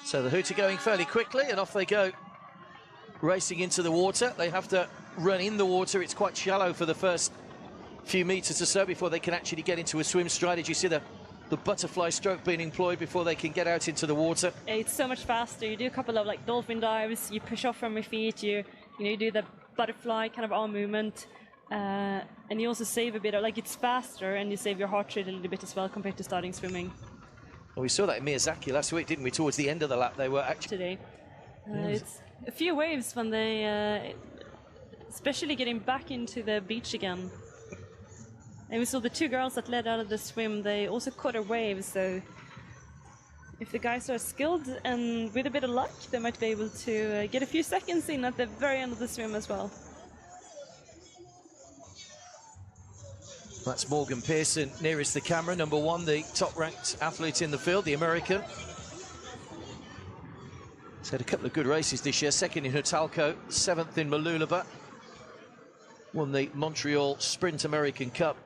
So the hoot are going fairly quickly, and off they go, racing into the water. They have to run in the water. It's quite shallow for the first few meters or so before they can actually get into a swim stride. As you see the butterfly stroke being employed before they can get out into the water. It's so much faster. You do a couple of like dolphin dives, you push off from your feet, you do the butterfly kind of arm movement, and you also save a bit of, like, it's faster, and you save your heart rate a little bit as well compared to starting swimming. Well, we saw that in Miyazaki last week, didn't we? Towards the end of the lap, they were actually... Today. It's a few waves when they, especially getting back into the beach again. And we saw the two girls that led out of the swim, they also caught a wave, so if the guys are skilled and with a bit of luck, they might be able to get a few seconds in at the very end of the swim as well. That's Morgan Pearson nearest the camera, number one, the top-ranked athlete in the field, the American. He's had a couple of good races this year, second in Hutalco, seventh in Mooloolaba. Won the Montreal Sprint American Cup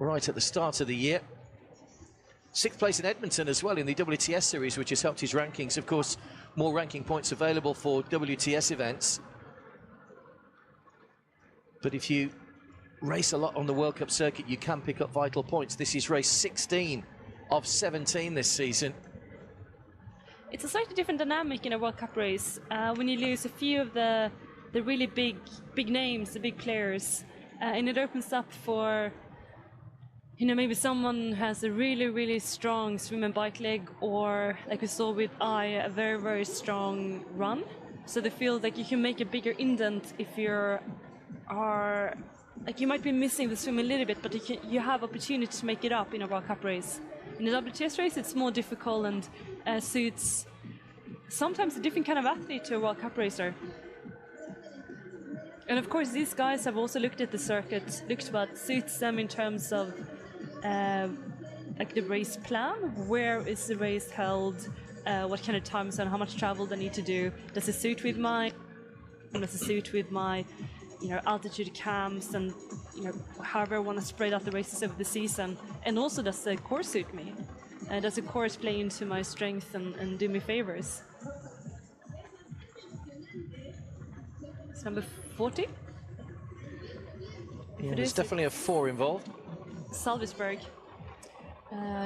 right at the start of the year. Sixth place in Edmonton as well in the WTS series, which has helped his rankings. Of course, more ranking points available for WTS events. But if you race a lot on the World Cup circuit, you can pick up vital points. This is race 16 of 17 this season. It's a slightly different dynamic in a World Cup race. When you lose a few of the really big names, the big players, and it opens up for, maybe someone has a really strong swim and bike leg, or like we saw with a very strong run. So they feel like you can make a bigger indent if you might be missing the swim a little bit, but you have opportunity to make it up in a World Cup race. In a WTS race, it's more difficult and suits sometimes a different kind of athlete to a World Cup racer. And of course, these guys have also looked at the circuit, looked what suits them in terms of like the race plan. Where is the race held? What kind of time zone? How much travel they need to do? Does it suit with my altitude camps, and however I want to spread out the races over the season? And also, does the course suit me? Does the course play into my strength and do me favors? It's number 40. Yeah, there's definitely a 4 involved. Salzburg,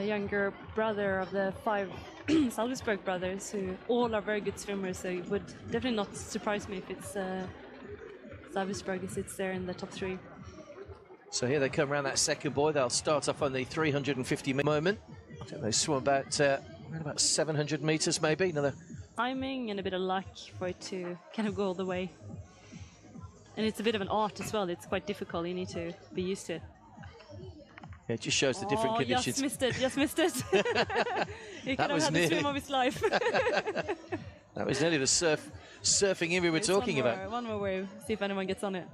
younger brother of the 5 Salzburg brothers, who all are very good swimmers, so it would definitely not surprise me if it's Salzburg sits there in the top 3. So here they come around that second buoy. They'll start off on the 350 moment. I think they swim about 700 meters maybe. Another timing and a bit of luck for it to kind of go all the way. And it's a bit of an art as well. It's quite difficult. You need to be used to it. Yeah, it just shows the different conditions. Just missed it. He could have had the swim of his life. That was nearly the surfing in we were talking about. One more wave, see if anyone gets on it.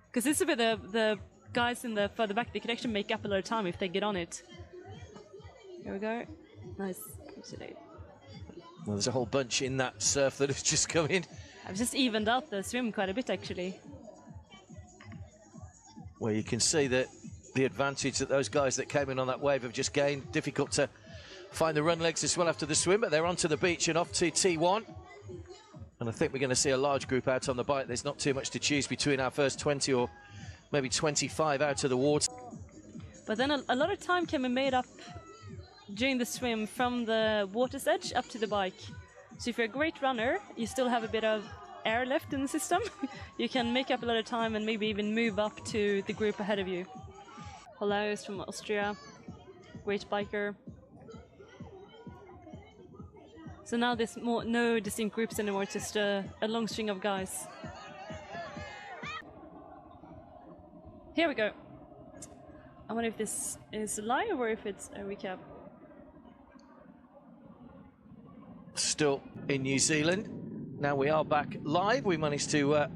Because this is a bit the guys in the further back, they could actually make up a lot of time if they get on it. Here we go. Nice. Well, there's a whole bunch in that surf that has just come in. I've just evened out the swim quite a bit, actually. Well, you can see that the advantage that those guys that came in on that wave have just gained. Difficult to find the run legs as well after the swim, but they're onto the beach and off to T1. And I think we're going to see a large group out on the bike. There's not too much to choose between our first 20 or maybe 25 out of the water. But then a lot of time can be made up during the swim from the water's edge up to the bike. So if you're a great runner, you still have a bit of air left in the system. You can make up a lot of time and maybe even move up to the group ahead of you. Hello is from Austria, great biker. So now there's no distinct groups anymore, it's just a long string of guys. Here we go. I wonder if this is live or if it's a recap. Still in New Zealand. Now we are back live. We managed to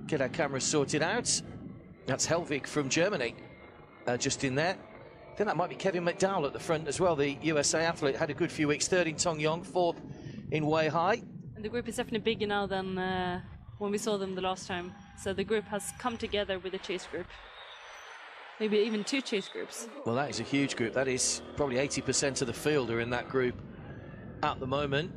get our cameras sorted out. That's Helvig from Germany, just in there. I think that might be Kevin McDowell at the front as well, the USA athlete. Had a good few weeks, 3rd in Tongyong, 4th in Weihai. And the group is definitely bigger now than when we saw them the last time. So the group has come together with a chase group. Maybe even 2 chase groups. Well, that is a huge group. That is probably 80% of the field are in that group at the moment.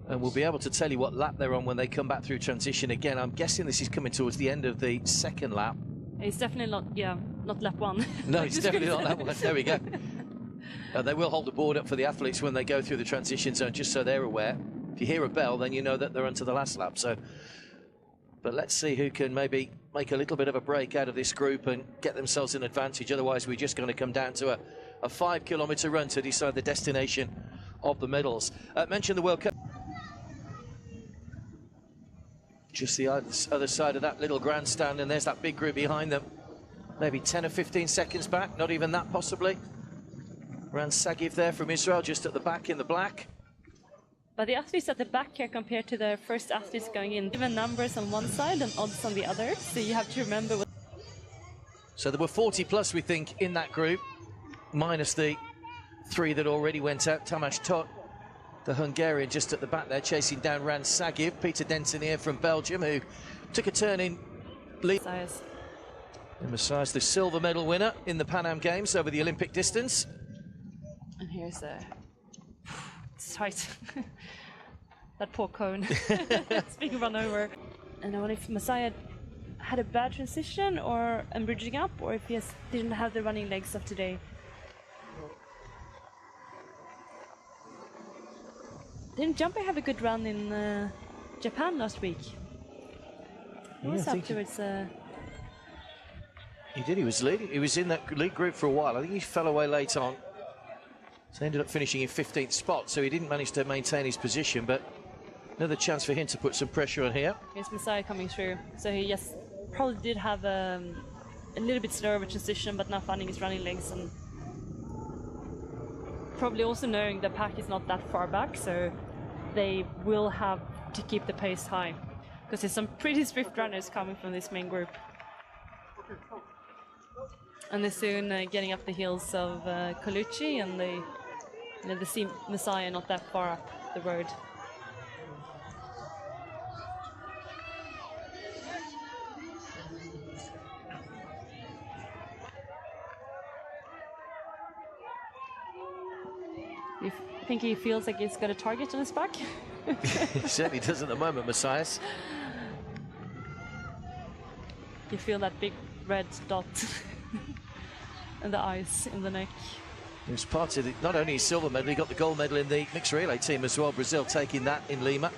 And we'll be able to tell you what lap they're on when they come back through transition again. I'm guessing this is coming towards the end of the second lap. It's definitely not, yeah, not lap one. No, it's definitely not lap one. There we go. They will hold the board up for the athletes when they go through the transition zone, just so they're aware. If you hear a bell, then you know that they're onto the last lap. So, but let's see who can maybe make a little bit of a break out of this group and get themselves an advantage. Otherwise, we're just going to come down to a 5-kilometre run to decide the destination of the medals. Mention the World Cup. Just the other side of that little grandstand, and there's that big group behind them. Maybe 10 or 15 seconds back, not even that possibly. Ran Sagiv there from Israel, just at the back in the black. But the athletes at the back here compared to the first athletes going in, even numbers on one side and odds on the other, so you have to remember what... So there were 40 plus, we think, in that group, minus the 3 that already went out. Tamás Tóth, the Hungarian, just at the back there, chasing down Ran Sagiv. Peter Denton here from Belgium, who took a turn in lead. Messias, the silver medal winner in the Pan Am Games over the Olympic distance. And here's it's tight. That poor cone. It's being run over. And I wonder if Messiah had a bad transition or bridging up, or if he didn't have the running legs of today. Didn't Jumper have a good run in Japan last week? He was afterwards. He did. He was leading. He was in that lead group for a while. I think he fell away late on. So he ended up finishing in 15th spot, so he didn't manage to maintain his position, but another chance for him to put some pressure on here. Here's Messiah coming through. So he just probably did have a little bit slower of a transition, but now finding his running legs, and probably also knowing the pack is not that far back, so they will have to keep the pace high, because there's some pretty swift runners coming from this main group. And they're soon getting up the hills of Colucci, and they see Messiah not that far up the road. You think he feels like he's got a target on his back? He certainly does at the moment, Messias. You feel that big red dot and the eyes in the neck. He was part of not only his silver medal, he got the gold medal in the mixed relay team as well. Brazil taking that in Lima,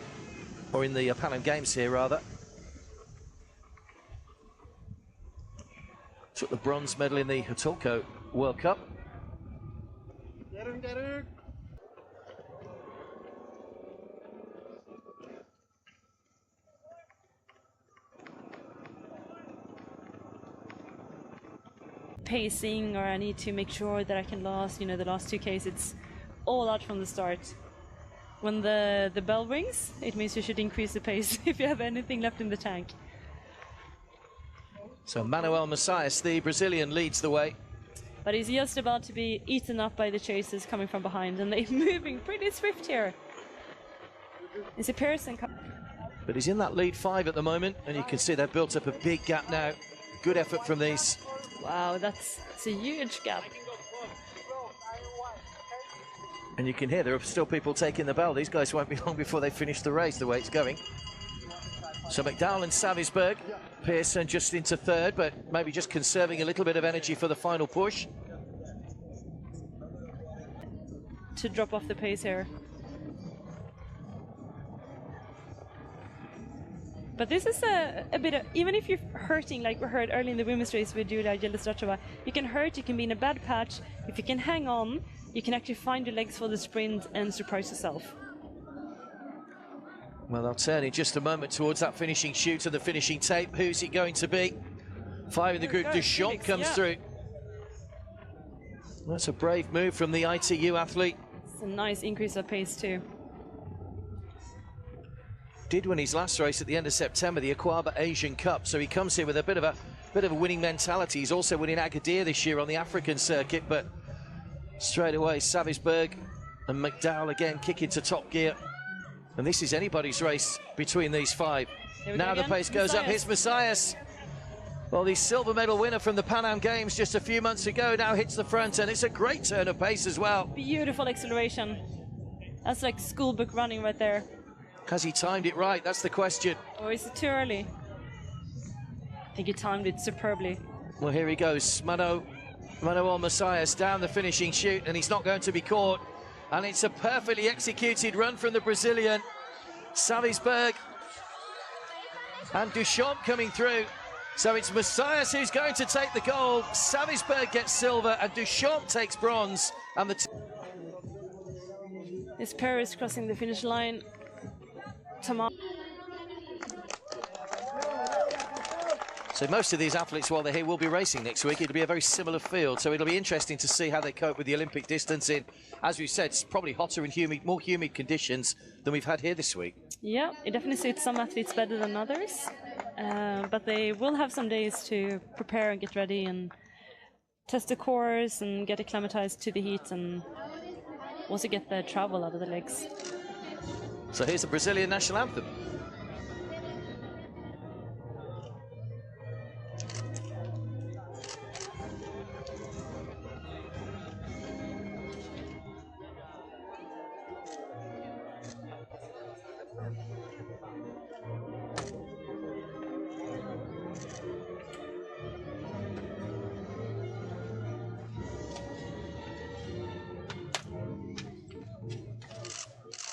or in the Pan Am Games here rather. Took the bronze medal in the Huatulco World Cup. Pacing, or I need to make sure that I can last, the last 2Ks, it's all out from the start. When the bell rings, it means you should increase the pace if you have anything left in the tank. So Manuel Messias, the Brazilian, leads the way. But he's just about to be eaten up by the chasers coming from behind, and they're moving pretty swift here. It's a Pearson. But he's in that lead 5 at the moment, and you can see they've built up a big gap now. Good effort from these. Wow, that's a huge gap. And you can hear there are still people taking the bell. These guys won't be long before they finish the race, the way it's going. So McDowell and Savisberg, Pearson just into 3rd, but maybe just conserving a little bit of energy for the final push. To drop off the pace here. But this is a bit of, even if you're hurting, like we heard early in the women's race with Julia Jelistrachova, you can hurt, you can be in a bad patch. If you can hang on, you can actually find your legs for the sprint and surprise yourself. Well, they'll turn in just a moment towards that finishing chute and the finishing tape. Who's it going to be? 5 in the group, Deschamps comes through. That's a brave move from the ITU athlete. It's a nice increase of pace too. Did win his last race at the end of September, the Aquaba Asian Cup, so he comes here with a bit of a winning mentality. He's also winning Agadir this year on the African circuit, but straight away Savisberg and McDowell again kick into top gear, and this is anybody's race between these 5. Now the pace goes up. Here's Messias. Well, the silver medal winner from the Pan Am Games just a few months ago now hits the front, and it's a great turn of pace as well. Beautiful acceleration. That's like school book running right there. Has he timed it right? That's the question. Or is it too early? I think he timed it superbly. Well, here he goes. Manuel Messias down the finishing chute, and he's not going to be caught. And it's a perfectly executed run from the Brazilian. Savisberg and Duchamp coming through. So it's Messias who's going to take the gold. Savisberg gets silver, and Duchamp takes bronze. And this pair is crossing the finish line. So most of these athletes, while they're here, will be racing next week. It'll be a very similar field, so it'll be interesting to see how they cope with the Olympic distance in, as we said, it's probably hotter and humid, more humid conditions than we've had here this week. Yeah, it definitely suits some athletes better than others, but they will have some days to prepare and get ready and test the course and get acclimatized to the heat and also get the travel out of the legs. So here's the Brazilian national anthem.